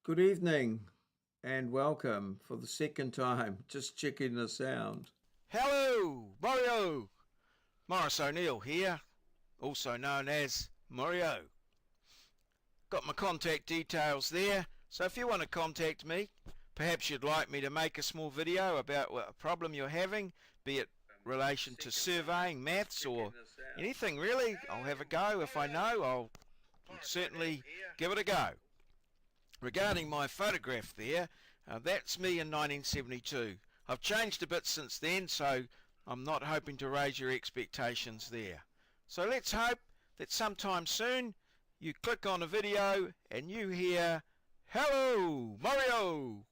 Good evening and welcome for the second time. Just checking the sound. Hello, Maurieo! Morris O'Neill here, also known as Maurieo. Got my contact details there, so if you want to contact me, perhaps you'd like me to make a small video about what a problem you're having, be it relation to surveying, maths, or anything really, I'll have a go. If I know, I'll certainly give it a go. Regarding my photograph there, that's me in 1972. I've changed a bit since then, so I'm not hoping to raise your expectations there. So let's hope that sometime soon you click on a video and you hear, "Hello, Maurieo!"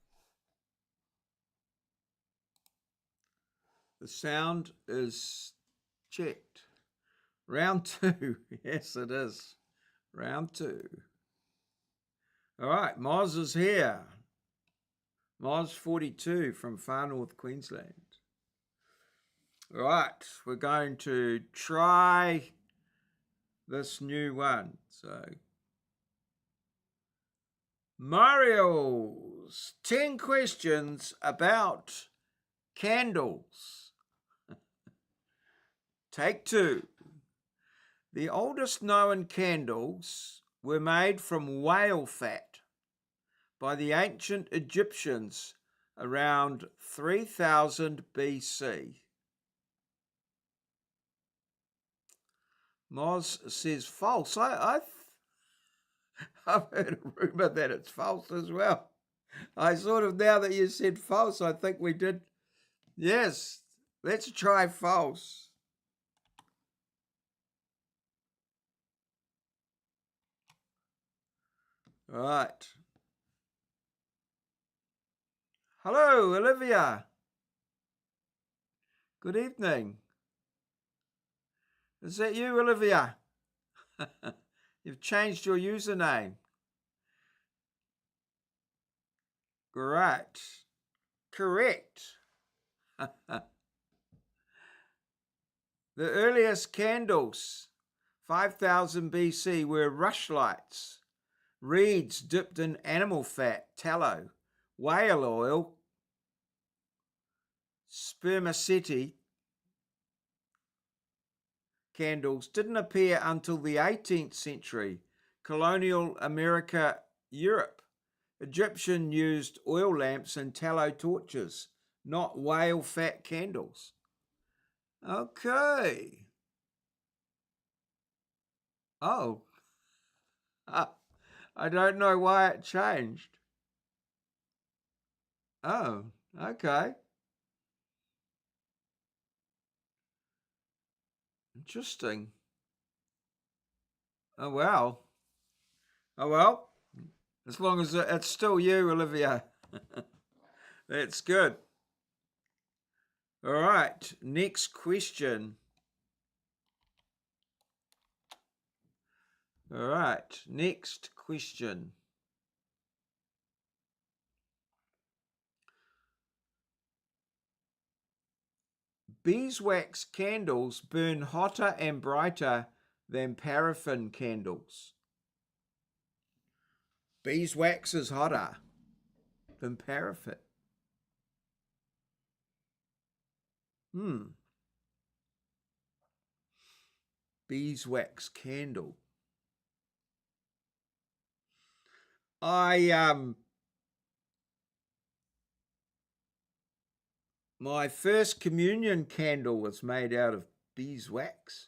The sound is checked. Round two. Yes, it is. Round two. All right, Moz is here. Moz 42 from far north Queensland. All right, we're going to try this new one. So, Mario's 10 questions about candles. Take two. The oldest known candles were made from whale fat by the ancient Egyptians around 3000 BC. Moz says false. I've heard a rumour that it's false as well. I sort of, now that you said false, I think we did. Yes, let's try false. All right. Hello, Olivia. Good evening. Is that you, Olivia? You've changed your username. Great. Correct. The earliest candles, 5000 BC, were rushlights, reeds dipped in animal fat, tallow, whale oil, spermaceti. Candles didn't appear until the 18th century, colonial America, Europe. Egyptian used oil lamps and tallow torches, not whale fat candles. Okay. Oh. I don't know why it changed. Oh, okay. Interesting. Oh, well. Oh, well. As long as it's still you, Olivia. That's good. All right. Next question. All right. Next question. Beeswax candles burn hotter and brighter than paraffin candles. Beeswax is hotter than paraffin. Beeswax candle. My first communion candle was made out of beeswax.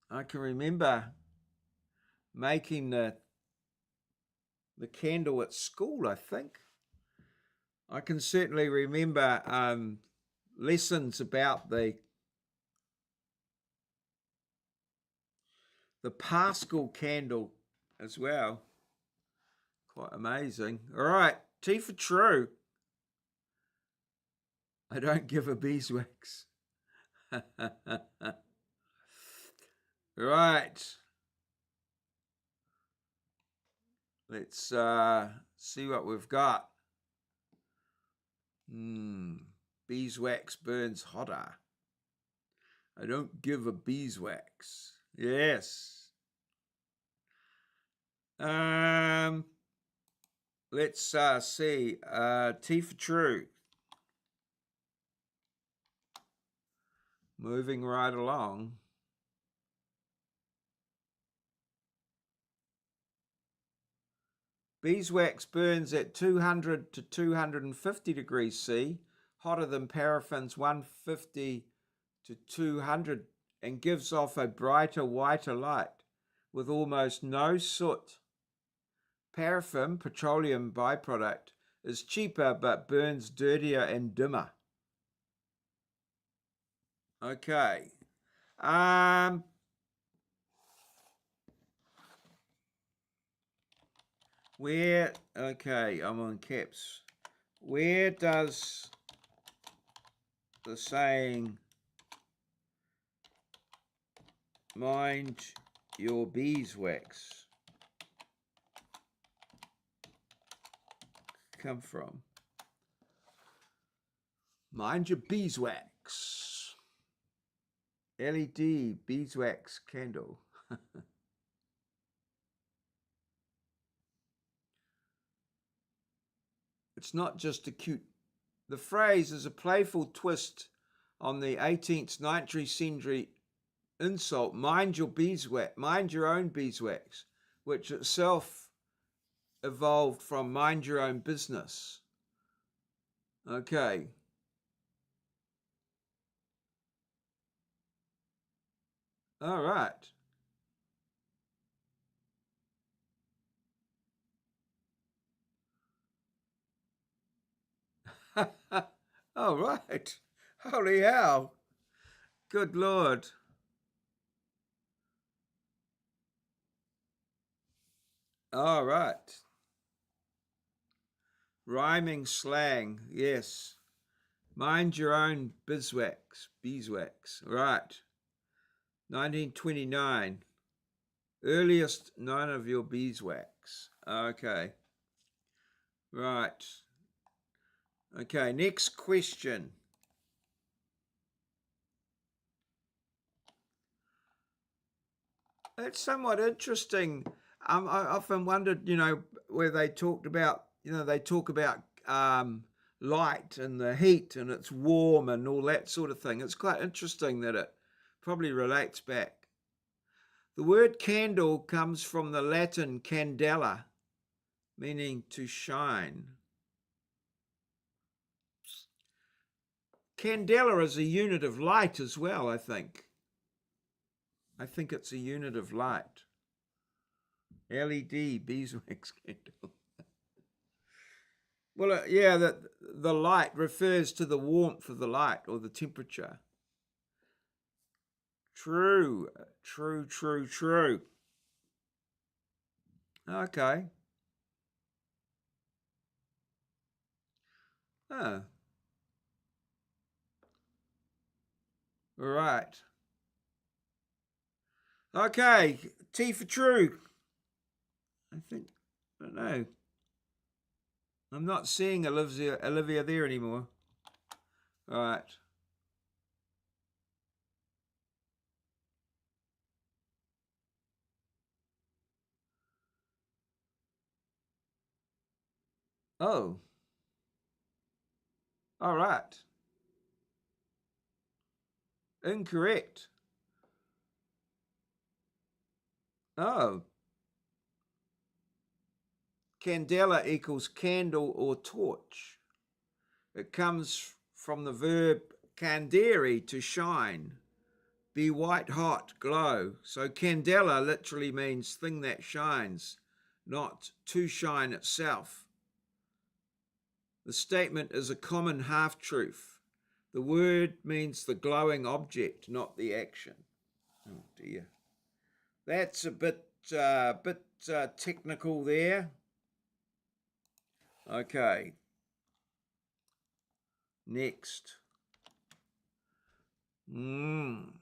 I can remember making the candle at school, I think. I can certainly remember lessons about the Paschal candle as well. Quite amazing. All right, T for true. I don't give a beeswax. Right. Let's see what we've got. Beeswax burns hotter. I don't give a beeswax. Yes. Let's see. T for true. Moving right along. Beeswax burns at 200 to 250 degrees C, hotter than paraffin's 150 to 200, and gives off a brighter, whiter light with almost no soot. Paraffin, petroleum byproduct, is cheaper but burns dirtier and dimmer. Okay. Okay, I'm on caps. Where does the saying, mind your beeswax, come from? Mind your beeswax. LED beeswax candle. It's not just a cute. The phrase is a playful twist on the 18th, 19th century insult, mind your beeswax, mind your own beeswax, which itself evolved from mind your own business. Okay. All right. All right. Holy hell. Good Lord. All right. Rhyming slang. Yes. Mind your own beeswax. Beeswax. Right. 1929. Earliest known of your beeswax. Okay. Right. Okay, next question. It's somewhat interesting. I often wondered, where they talked about, they talk about light and the heat and it's warm and all that sort of thing. It's quite interesting that it probably relates back. The word candle comes from the Latin candela, meaning to shine. Candela is a unit of light as well, I think. I think it's a unit of light. LED beeswax candle. Well, yeah, the light refers to the warmth of the light or the temperature. True, true, true, true. Okay. Oh. Right. Okay, T for true. I think, I don't know. I'm not seeing Olivia there anymore. All right. Oh. All right. Incorrect. Oh. Candela equals candle or torch. It comes from the verb candere, to shine, be white hot, glow. So candela literally means thing that shines, not to shine itself. The statement is a common half-truth. The word means the glowing object, not the action. Oh dear. That's a bit technical there. Okay. Next. In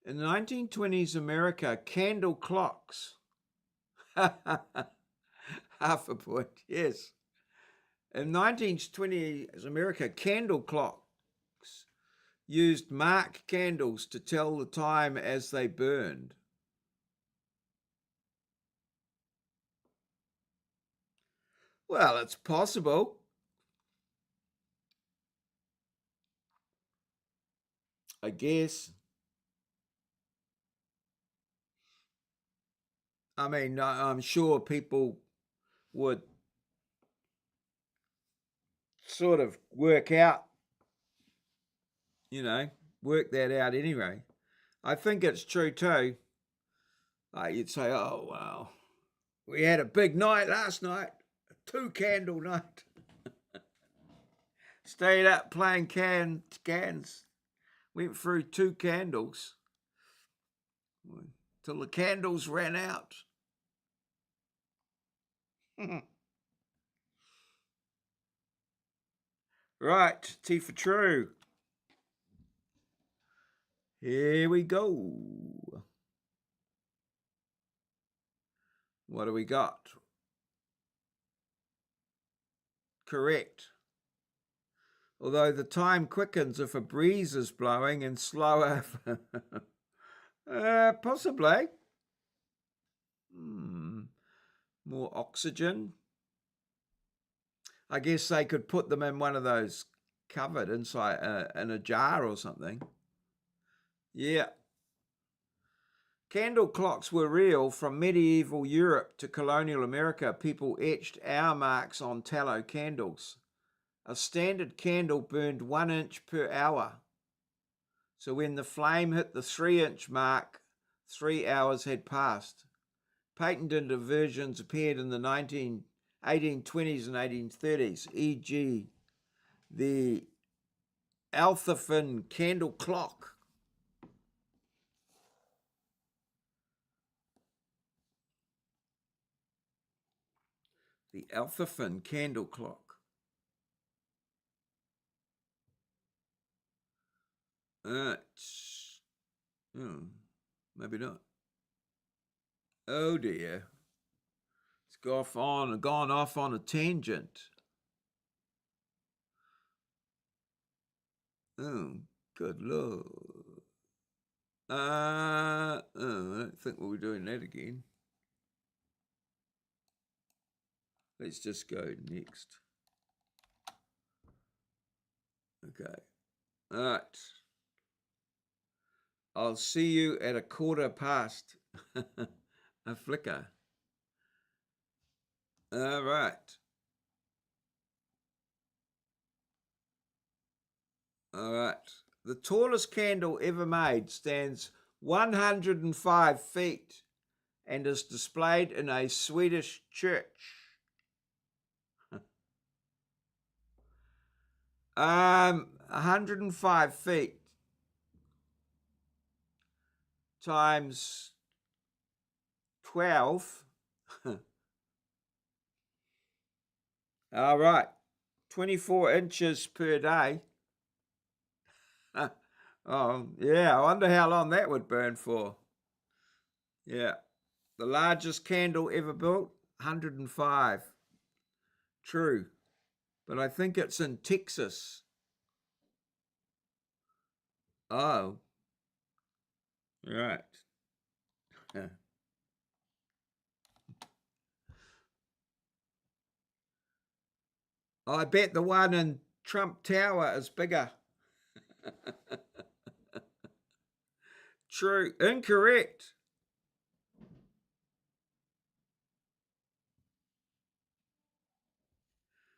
1920s America, candle clocks. Half a point, yes. In 1920s America, candle clocks used mark candles to tell the time as they burned. Well, it's possible. I guess. I mean, I'm sure people would sort of work that out anyway. I think it's true too. You'd say, oh, well, we had a big night last night, a 2-candle night. Stayed up playing cans. Went through 2 candles till the candles ran out. Right, T for true. Here we go. What do we got? Correct. Although the time quickens if a breeze is blowing and slower. Possibly. More oxygen. I guess they could put them in one of those covered inside in a jar or something. Yeah. Candle clocks were real. From medieval Europe to colonial America, people etched hour marks on tallow candles. A standard candle burned 1 inch per hour. So when the flame hit the 3-inch mark, 3 hours had passed. Patented versions appeared in the 1820s and 1830s, e.g. the Althafin candle clock. The Althafin candle clock. Maybe not. Oh dear. It's gone off on a tangent. Oh, good Lord. I don't think we'll be doing that again. Let's just go next. Okay. All right. I'll see you at 1/4 a flicker. All right. All right. The tallest candle ever made stands 105 feet and is displayed in a Swedish church. 105 feet times 12. All right. 24 inches per day. Oh, yeah. I wonder how long that would burn for. Yeah. The largest candle ever built, 105. True. But I think it's in Texas. Oh. Right. I bet the one in Trump Tower is bigger. True. Incorrect.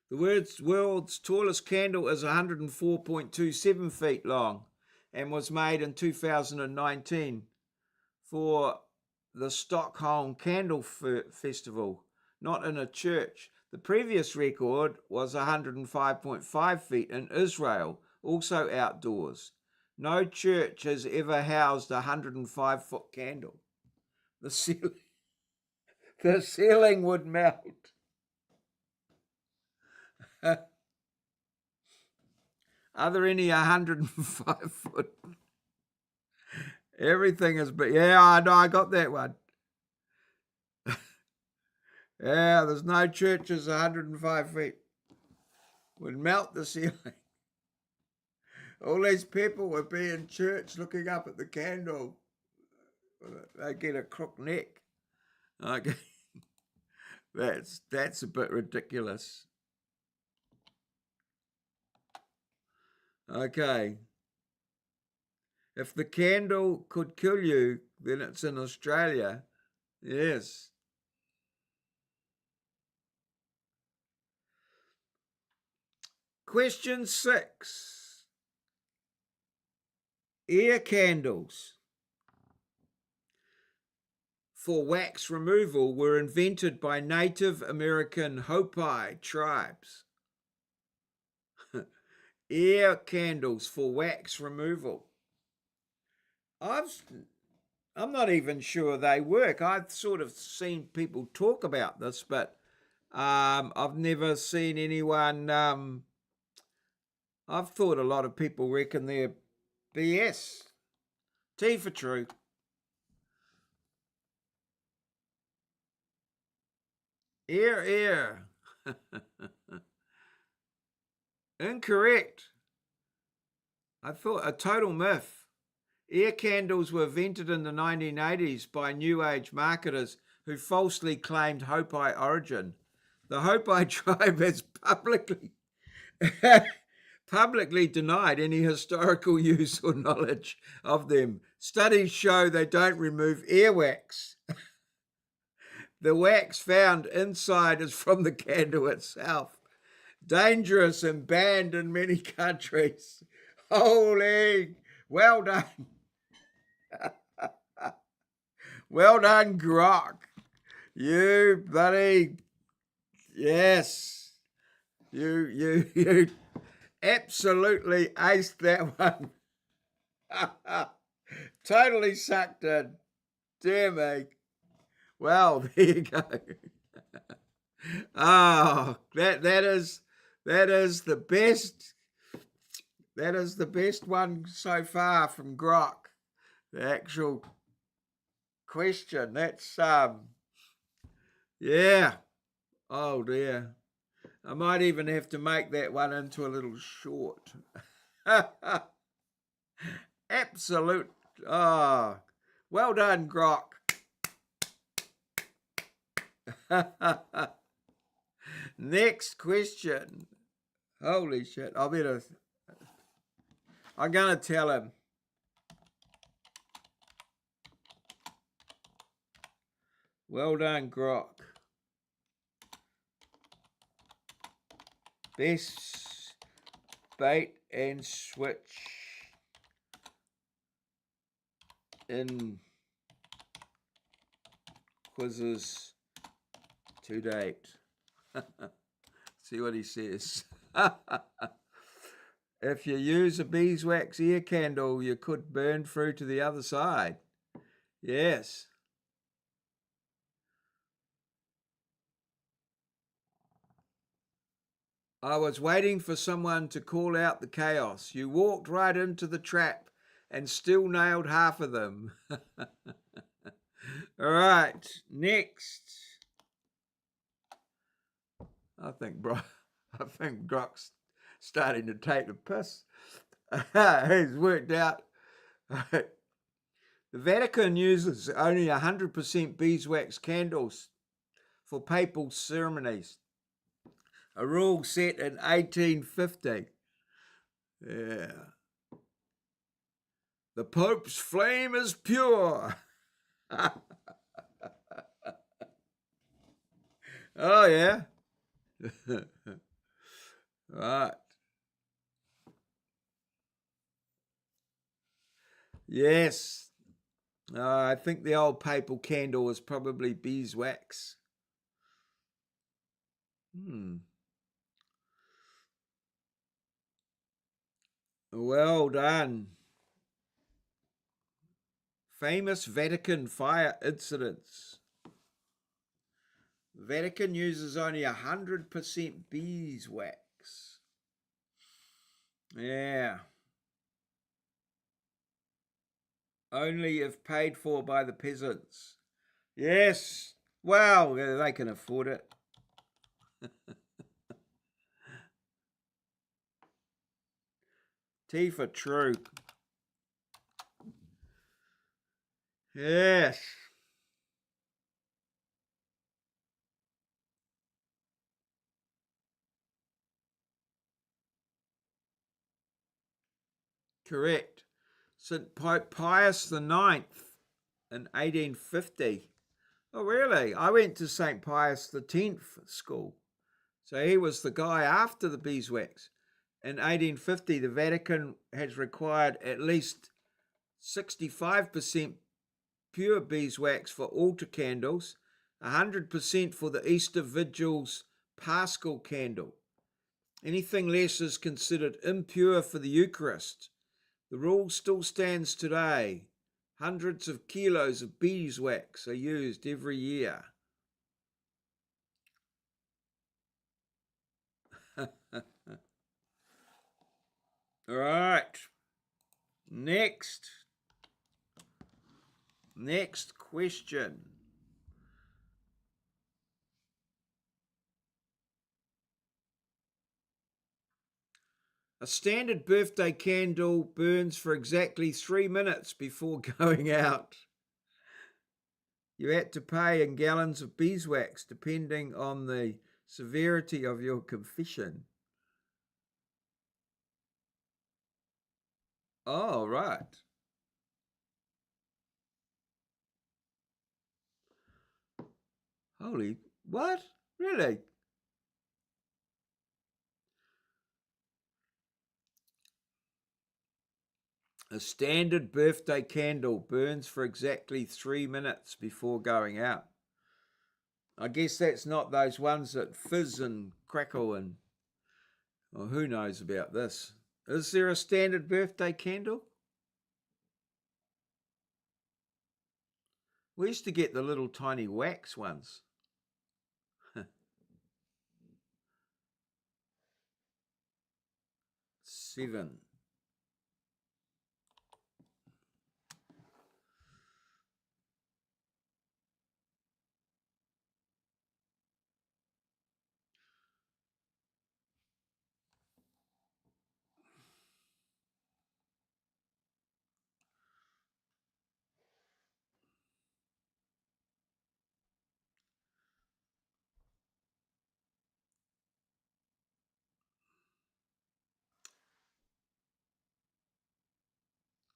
The world's tallest candle is 104.27 feet long and was made in 2019 for the Stockholm Candle Festival, not in a church. The previous record was 105.5 feet in Israel, also outdoors. No church has ever housed a 105-foot candle. The ceiling would melt. Are there any 105-foot? Everything is big. Yeah, I know. I got that one. Yeah, there's no churches 105 feet. would melt the ceiling. All these people would be in church looking up at the candle. They get a crook neck. Okay. That's a bit ridiculous. Okay. If the candle could kill you, then it's in Australia. Yes. Question 6. Air candles for wax removal were invented by Native American Hopi tribes. Air candles for wax removal. I'm not even sure they work. I've sort of seen people talk about this, but I've never seen anyone. I've thought a lot of people reckon they're BS. T for true. Air. Incorrect. I thought a total myth. Air candles were invented in the 1980s by New Age marketers who falsely claimed Hopi origin. The Hopi tribe has publicly denied any historical use or knowledge of them. Studies show they don't remove earwax. The wax found inside is from the candle itself. Dangerous and banned in many countries. Holy, well done. Well done, Grok. You bloody, yes. You absolutely aced that one. Totally sucked in. Dear me. Well, there you go. Oh, that is the best. That is the best one so far from Grok. The actual question. That's yeah. Oh dear. I might even have to make that one into a little short. Absolute. Oh, well done, Grok. Next question. Holy shit. I'm going to tell him. Well done, Grok. Best bait and switch in quizzes to date. See what he says. If you use a beeswax ear candle, you could burn through to the other side. Yes. I was waiting for someone to call out the chaos. You walked right into the trap and still nailed half of them. All right, next. I think Grok's starting to take the piss. He's worked out. The Vatican uses only 100% beeswax candles for papal ceremonies. A rule set in 1850. Yeah. The Pope's flame is pure. Oh, yeah. Right. Yes. I think the old papal candle was probably beeswax. Well done. Famous Vatican fire incidents. The Vatican uses only 100% beeswax. Yeah. Only if paid for by the peasants. Yes. Well, they can afford it. T for true. Yes. Correct. St. Pope Pius the Ninth in 1850. Oh, really? I went to St. Pius the 10th school. So he was the guy after the beeswax. In 1850, the Vatican has required at least 65% pure beeswax for altar candles, 100% for the Easter Vigil's Paschal candle. Anything less is considered impure for the Eucharist. The rule still stands today. Hundreds of kilos of beeswax are used every year. All right. Next question. A standard birthday candle burns for exactly 3 minutes before going out. You had to pay in gallons of beeswax depending on the severity of your confession. Oh, right. Holy, what? Really? A standard birthday candle burns for exactly 3 minutes before going out. I guess that's not those ones that fizz and crackle and, well, who knows about this? Is there a standard birthday candle? We used to get the little tiny wax ones. 7.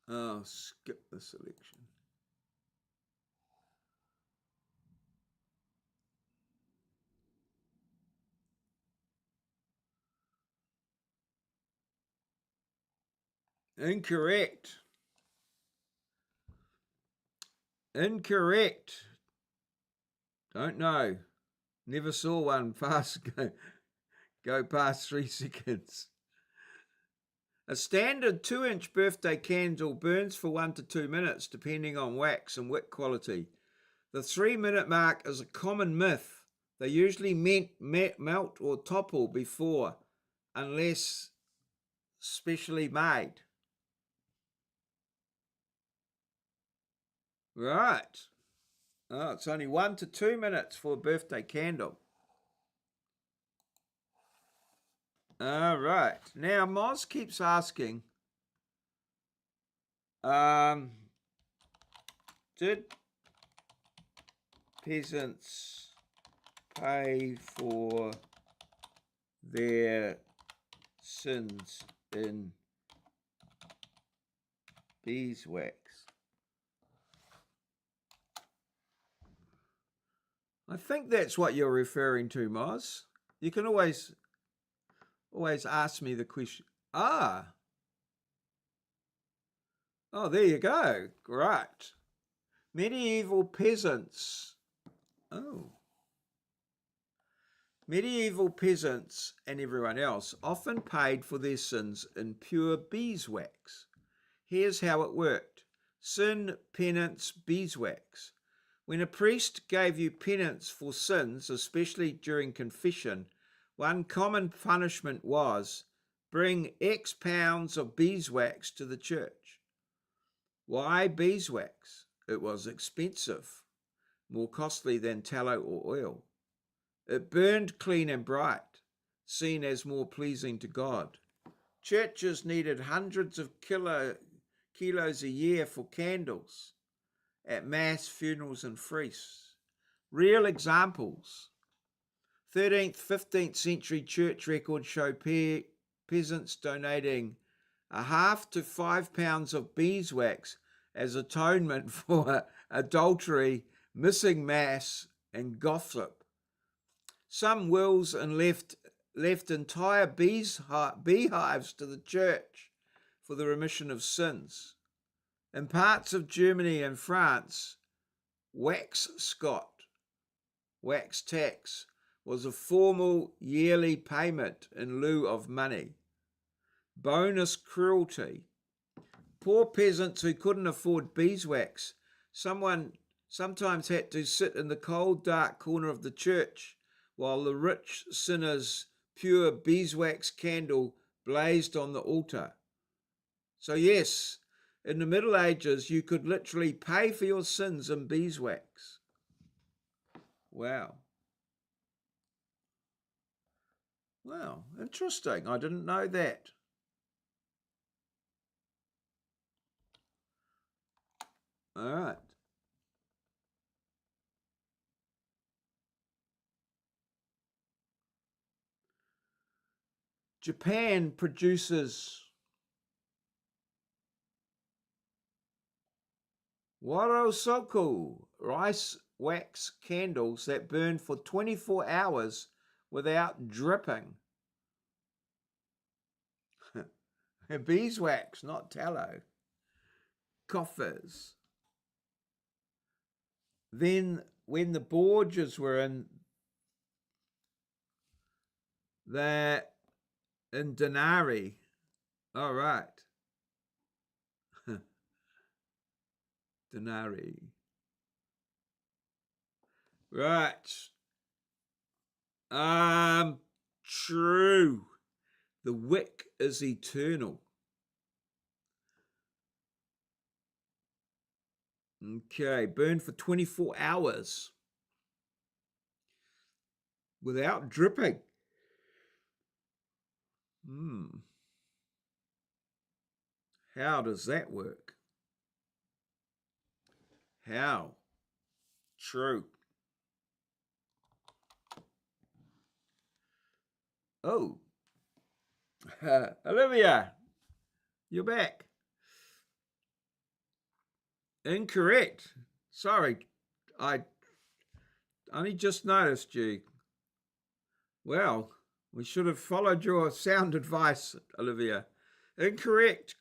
Oh, skip the selection. Incorrect. Incorrect. Don't know. Never saw one go past 3 seconds. A standard 2-inch birthday candle burns for 1 to 2 minutes, depending on wax and wick quality. The 3-minute mark is a common myth. They usually melt or topple before, unless specially made. Right. Oh, it's only 1 to 2 minutes for a birthday candle. All right. Now, Moz keeps asking, did peasants pay for their sins in beeswax? I think that's what you're referring to, Moz. You can always ask me the question. Ah. Oh, there you go. Right. Medieval peasants. Oh. Medieval peasants and everyone else often paid for their sins in pure beeswax. Here's how it worked. Sin, penance, beeswax. When a priest gave you penance for sins, especially during confession, one common punishment was bring X pounds of beeswax to the church. Why beeswax? It was expensive, more costly than tallow or oil. It burned clean and bright, seen as more pleasing to God. Churches needed hundreds of kilos a year for candles at mass, funerals, and feasts. Real examples. 13th, 15th century church records show peasants donating 1/2 to 5 pounds of beeswax as atonement for adultery, missing mass, and gossip. Some wills and left entire beehives to the church for the remission of sins. In parts of Germany and France, wax tax, was a formal yearly payment in lieu of money. Bonus cruelty. Poor peasants who couldn't afford beeswax sometimes had to sit in the cold, dark corner of the church while the rich sinner's pure beeswax candle blazed on the altar. So yes, in the Middle Ages, you could literally pay for your sins in beeswax. Wow. Wow, interesting. I didn't know that. All right. Japan produces warosoku, rice wax candles that burn for 24 hours without dripping. Beeswax, not tallow. Coffers. Then, when the Borgias were in Denari, all right. Denari. Right. True. The wick is eternal. Okay, burn for 24 hours without dripping. How does that work? How? True. Oh, Olivia, you're back. Incorrect. Sorry, I only just noticed you. Well, we should have followed your sound advice, Olivia. Incorrect.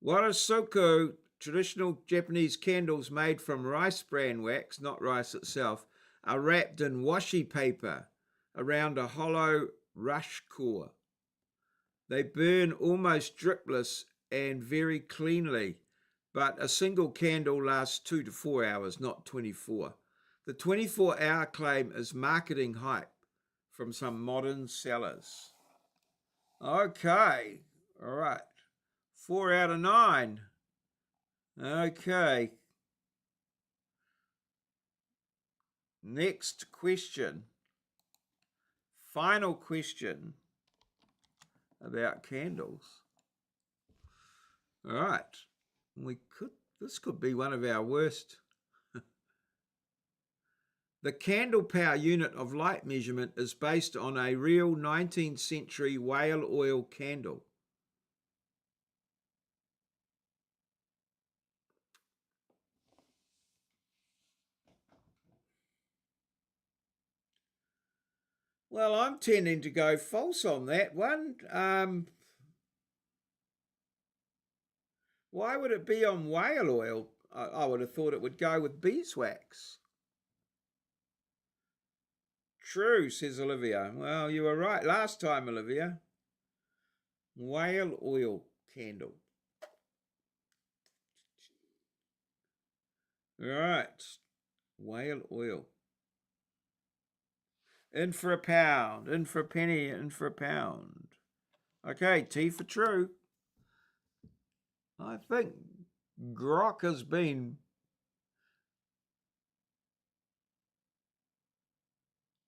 Warosoku, traditional Japanese candles made from rice bran wax, not rice itself, are wrapped in washi paper around a hollow rush core. They burn almost dripless and very cleanly, but a single candle lasts 2 to 4 hours, not 24. The 24-hour claim is marketing hype from some modern sellers. Okay, all right. 4 out of 9. Okay. Next question. Final question about candles. All right. This could be one of our worst. The candle power unit of light measurement is based on a real 19th century whale oil candle. Well, I'm tending to go false on that one. Why would it be on whale oil? I would have thought it would go with beeswax. True, says Olivia. Well, you were right last time, Olivia. Whale oil candle. All right. Whale oil. In for a pound, in for a penny, in for a pound. Okay, T for true. I think grok has been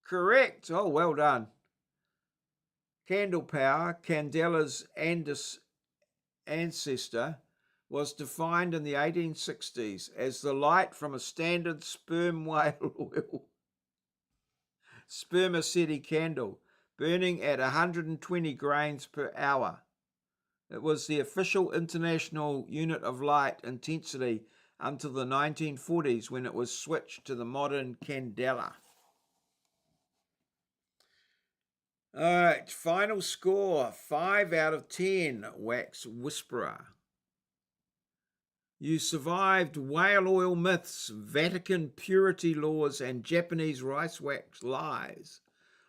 correct. Oh, well done. candle power, Candela's ancestor, was defined in the 1860s as the light from a standard sperm whale oil spermaceti candle burning at 120 grains per hour. It was the official international unit of light intensity until the 1940s, when it was switched to the modern candela. All right, final score, 5 out of 10, Wax Whisperer. You survived whale oil myths, Vatican purity laws, and Japanese rice wax lies.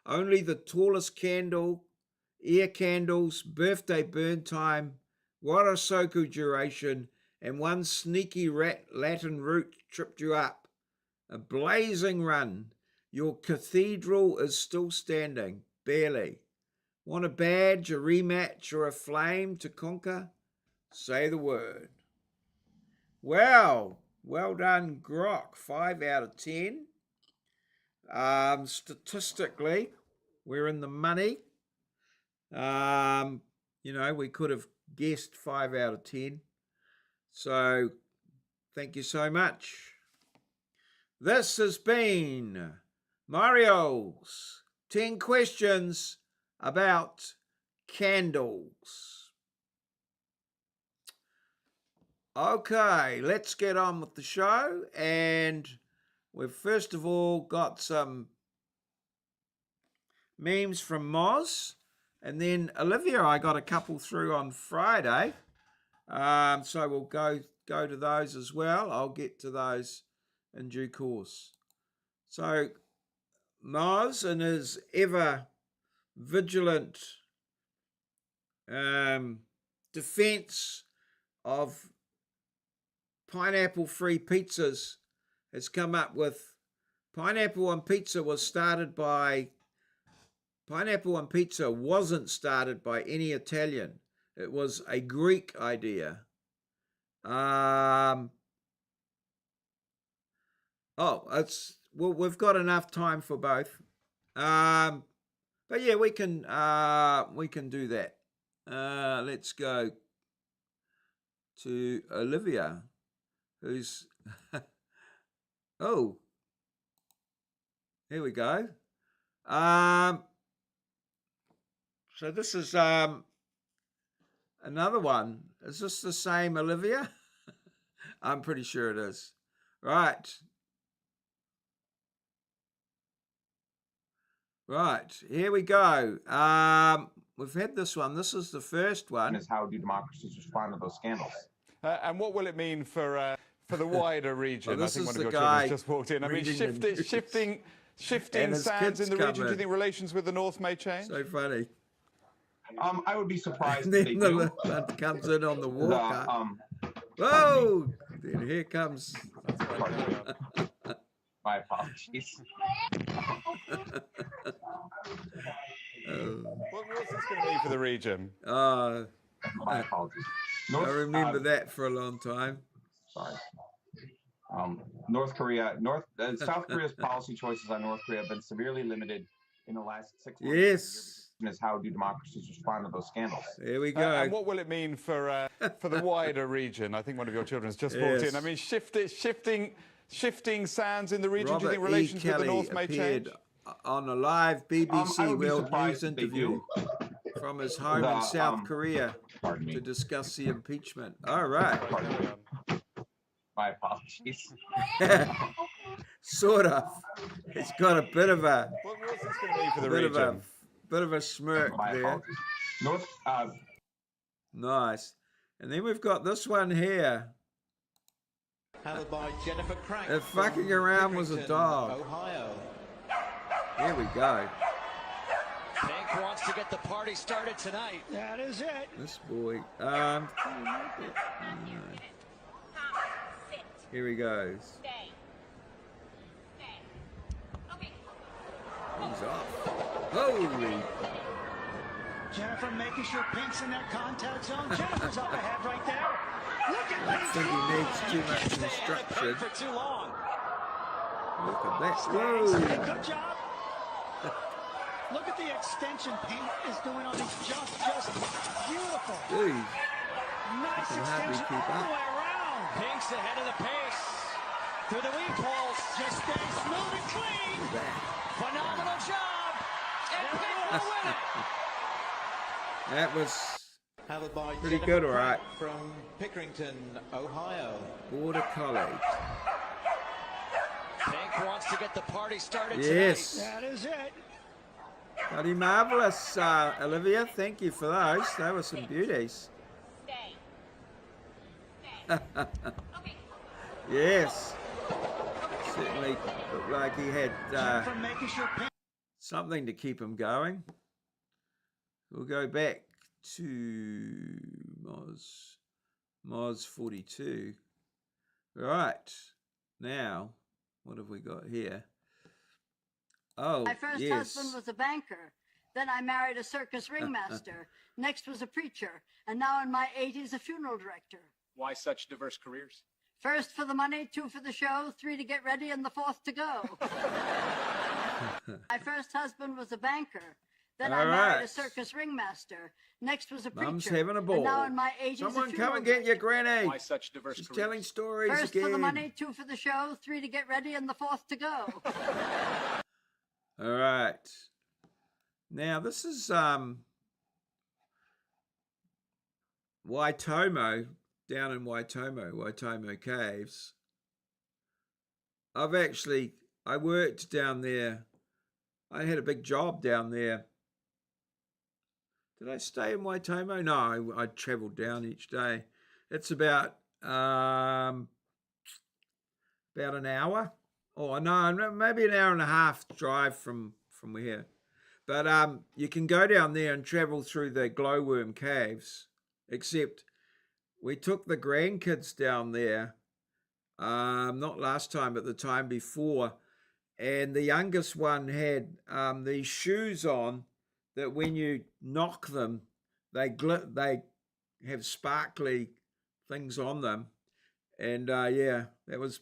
Only the tallest candle, air candles, birthday burn time, warasoku duration, and one sneaky Latin root tripped you up. A blazing run. Your cathedral is still standing, barely. Want a badge, a rematch, or a flame to conquer? Say the word. Wow, well done, Grok. 5 out of 10. Statistically, we're in the money. We could have guessed 5 out of 10. So, thank you so much. This has been Mario's 10 questions about candles. Okay, let's get on with the show. And we've first of all got some memes from Moz. And then Olivia, I got a couple through on Friday. So we'll go to those as well. I'll get to those in due course. So Moz, in his ever vigilant defense of pineapple-free pizzas, has come up with pineapple on pizza wasn't started by any Italian. It was a Greek idea. We've got enough time for both. But yeah, we can do that. Let's go to Olivia, who's oh, here we go. So this is another one. Is this the same Olivia? I'm pretty sure it is. Right. Right, here we go. We've had this one. This is the first one. Is how do democracies respond to those scandals? And what will it mean for the wider region? Well, I think this one is of your the children guy just walked in. I mean, shifting And his sands in kids the region. come Do you in. think relations with the North may change? So funny. I would be surprised And if then they the do. one comes in on the walker. Whoa! Then here comes. My apologies. What's this going to mean for the region? My apologies. I remember that for a long time. Sorry. South Korea's policy choices on North Korea have been severely limited in the last 6 months. Yes. Is how do democracies respond to those scandals? There we go. And what will it mean for the wider region? I think one of your children has just walked in. I mean, shifting sands in the region. Robert Do you think relations with the North may appeared change? on a live BBC World News if they interview from his home in South Korea to discuss the impeachment. All right. My apologies. Sort of. It's got a bit of a What's this going to mean for the region? bit of a smirk My there. apologies. Nice. And then we've got this one here. Handled by Jennifer Crank. If fucking around was a dog. Ohio. Here we go. Pink wants to get the party started tonight. That is it. This boy. Here he goes. He's off. Holy. Jennifer making sure Pink's in that contact zone. Jennifer's up ahead right there. Look at I think he needs too much instruction. For too long. Look at that. Whoa. Good job. Look at the extension paint is doing on these jumps. Just beautiful. Jeez, Nice can hardly extension keep all up. the way around. Pinks ahead of the pace. Through the weak holes. Just stay smooth and clean. Look at that. Phenomenal job. And Pink will win it. That was Handled by pretty Jennifer good, all right. Pratt from Pickerington, Ohio. Border College. Pink wants to get the party started Yes. tonight. That is it. Bloody marvellous, Olivia. Thank you for those. They were some beauties. Stay. Okay. Yes. Certainly looked like he had Jennifer making sure Pink something to keep him going. We'll go back to Moz 42. Right. Now, what have we got here? Oh, My first husband was a banker. Then I married a circus ringmaster. Next was a preacher. And now in my 80s, a funeral director. Why such diverse careers? First for the money, 2 for the show, 3 to get ready, and the 4th to go. My first husband was a banker. Then I married a circus ringmaster. Next was a preacher. Mum's having a ball. And now in my 80s, Someone a funeral come and get your granny. Why such diverse She's careers? telling stories First again. for the money, 2 for the show, 3 to get ready, and the 4th to go. All right. Now this is Waitomo, down in Waitomo Caves. I worked down there. I had a big job down there. Did I stay in Waitomo? No, I travelled down each day. It's about an hour. Oh no, maybe an hour and a half drive from here. But you can go down there and travel through the glowworm caves. Except we took the grandkids down there, not last time, but the time before, and the youngest one had these shoes on that when you knock them, they have sparkly things on them, and yeah, that was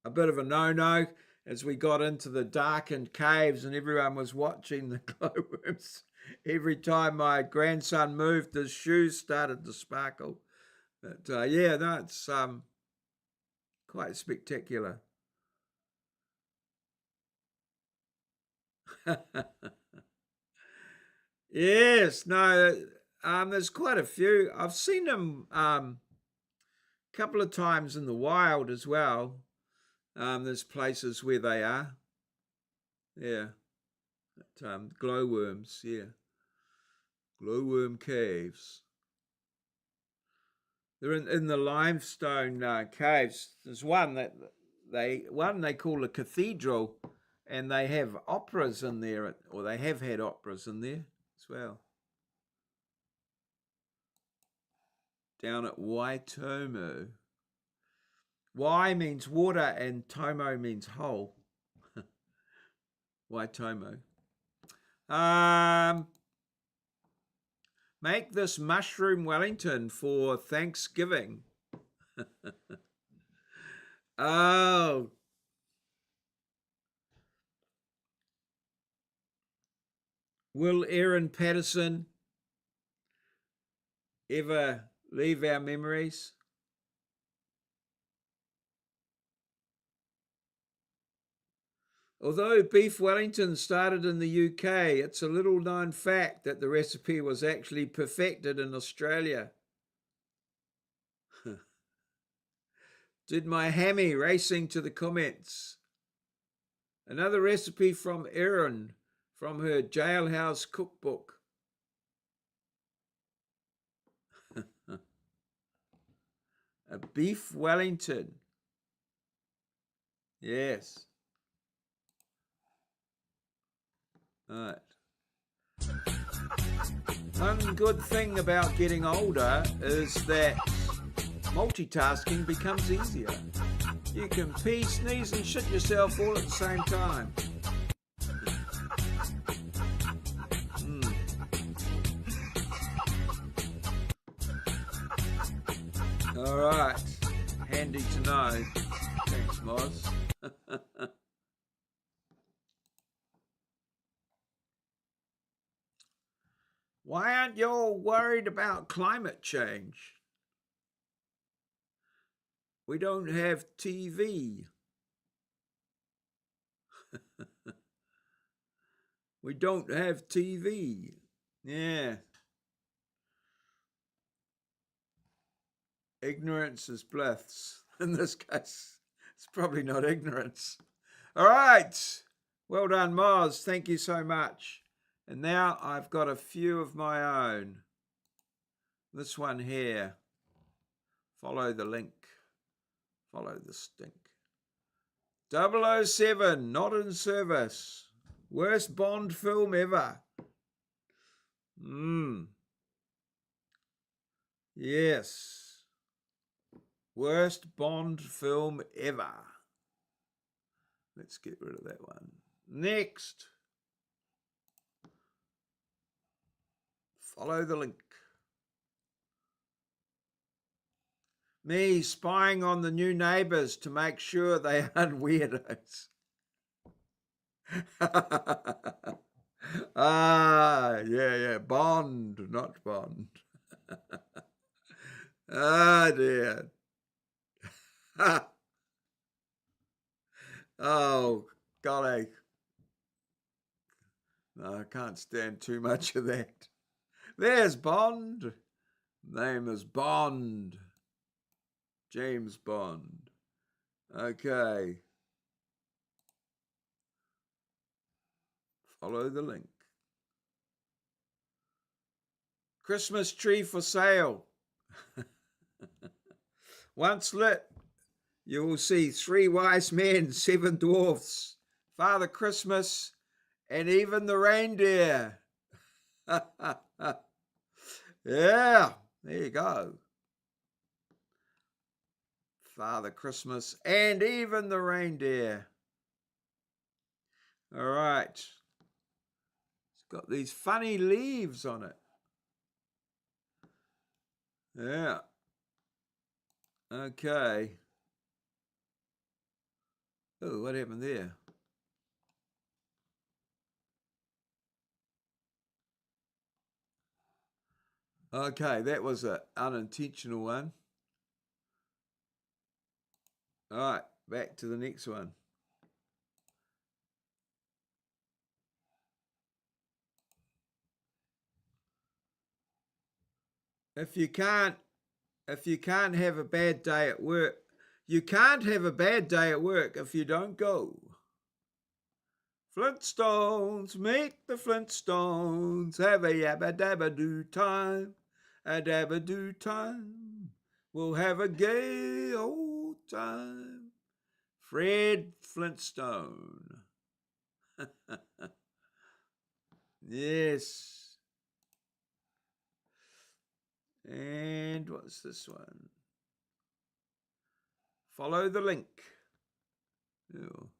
a bit of a no-no as we got into the darkened caves and everyone was watching the glowworms. Every time my grandson moved, his shoes started to sparkle. But yeah, no, it's quite spectacular. Yes, no, there's quite a few. I've seen them a couple of times in the wild as well. There's places where they are. Yeah. Glowworms, yeah. Glowworm caves. They're in the limestone caves. There's one they call a cathedral, and they have operas in there, or they have had operas in there as well. Down at Waitomo. Y means water and Tomo means hole. Waitomo. Make this mushroom Wellington for Thanksgiving. Oh. Will Aaron Patterson ever leave our memories? Although beef Wellington started in the UK, it's a little known fact that the recipe was actually perfected in Australia. Did my hammy racing to the comments. Another recipe from Erin from her jailhouse cookbook. A beef Wellington. Yes. All right. One good thing about getting older is that multitasking becomes easier. You can pee, sneeze, and shit yourself all at the same time. All right. Handy to know. Thanks, Moz. Why aren't you all worried about climate change? We don't have TV. We don't have TV. Yeah. Ignorance is bliss. In this case, it's probably not ignorance. All right. Well done, Moz. Thank you so much. And now I've got a few of my own. This one here. Follow the link. Follow the stink. 007, not in service. Worst Bond film ever. Yes. Worst Bond film ever. Let's get rid of that one. Next. Follow the link. Me spying on the new neighbours to make sure they aren't weirdos. Yeah. Bond, not Bond. Ah, dear. Oh, golly. No, I can't stand too much of that. There's Bond. Name is Bond. James Bond. Okay. Follow the link. Christmas tree for sale. Once lit, you will see 3 wise men, 7 dwarfs, Father Christmas, and even the reindeer. Yeah, there you go. Father Christmas and even the reindeer. All right. It's got these funny leaves on it. Yeah. Okay. Oh, what happened there? Okay, that was an unintentional one. All right, back to the next one. If you can't have a bad day at work, you can't have a bad day at work if you don't go. Flintstones, make the Flintstones have a yabba dabba doo time, a dabba doo time. We'll have a gay old time. Fred Flintstone. Yes. And what's this one? Follow the link. Ew.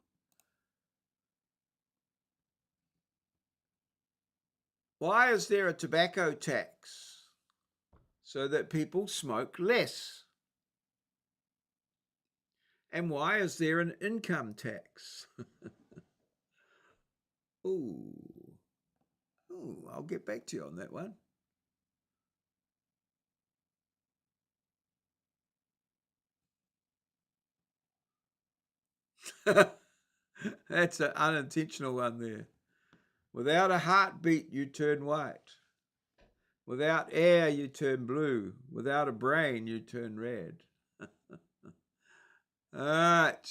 Why is there a tobacco tax? So that people smoke less. And why is there an income tax? Ooh, I'll get back to you on that one. That's an unintentional one there. Without a heartbeat, you turn white. Without air, you turn blue. Without a brain, you turn red. All right.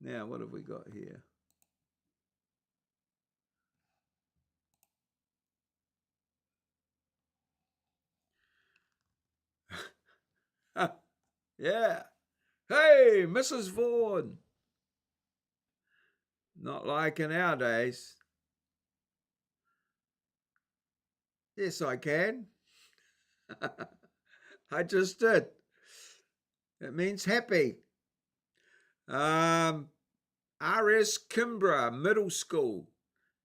Now, what have we got here? Yeah. Hey, Mrs. Vaughan. Not like in our days. Yes, I can. I just did. It means happy. RS Kimbra Middle School.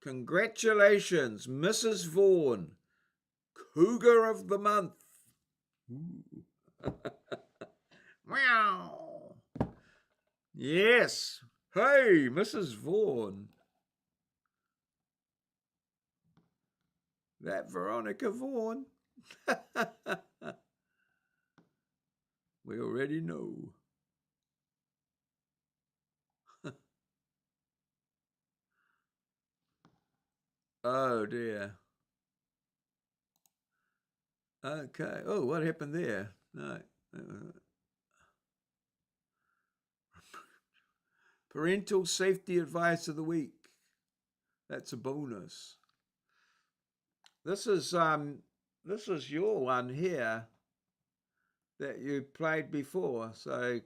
Congratulations, Mrs. Vaughan. Cougar of the Month. Meow. Yes. Hey, Mrs. Vaughan. That Veronica Vaughn. We already know. Oh dear. Okay. Oh, what happened there? No. Parental safety advice of the week. That's a bonus. This is your one here that you played before. So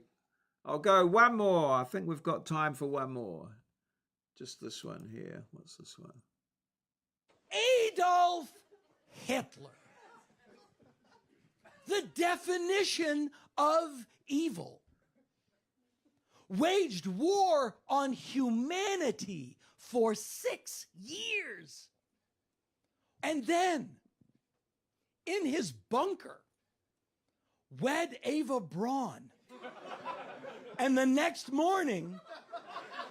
I'll go one more. I think we've got time for one more. Just this one here. What's this one? Adolf Hitler. The definition of evil. Waged war on humanity for 6 years. And then, in his bunker, wed Ava Braun. And the next morning,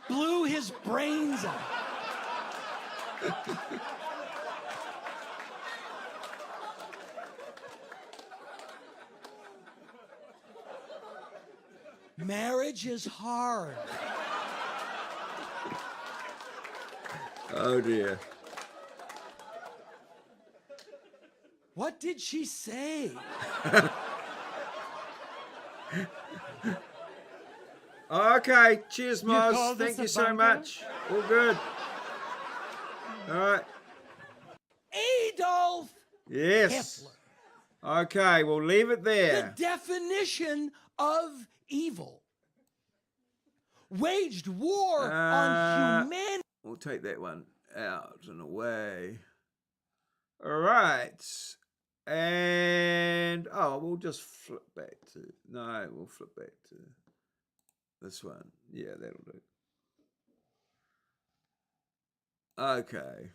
blew his brains out. Marriage is hard. Oh dear. What did she say? Okay, cheers, Moz. call this Thank you a so bunker? much. All good. All right. Adolf Yes. Hitler. Okay, we'll leave it The there. definition of evil. Waged war on humanity. We'll take that one out and away. All right. And, we'll just flip back to, no, we'll flip back to this one. Yeah, that'll do. Okay.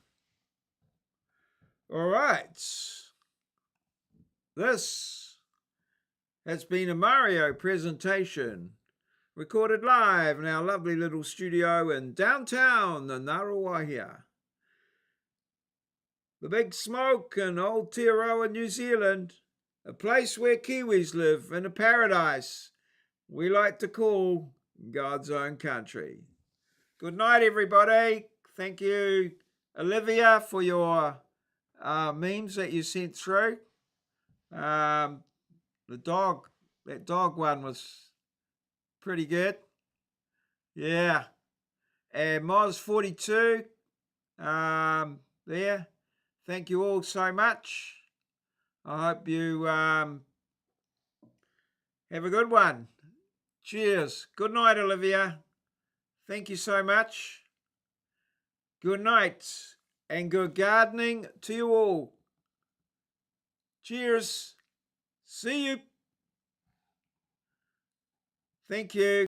All right. This has been a Maurieo presentation, recorded live in our lovely little studio in downtown Ngaruawahia. The Big Smoke in Aotearoa, New Zealand, a place where Kiwis live in a paradise we like to call God's own country. Good night, everybody. Thank you, Olivia, for your memes that you sent through. That dog one was pretty good. Yeah. And Moz42, there. Thank you all so much. I hope you have a good one. Cheers. Good night, Olivia. Thank you so much. Good night and good gardening to you all. Cheers. See you. Thank you.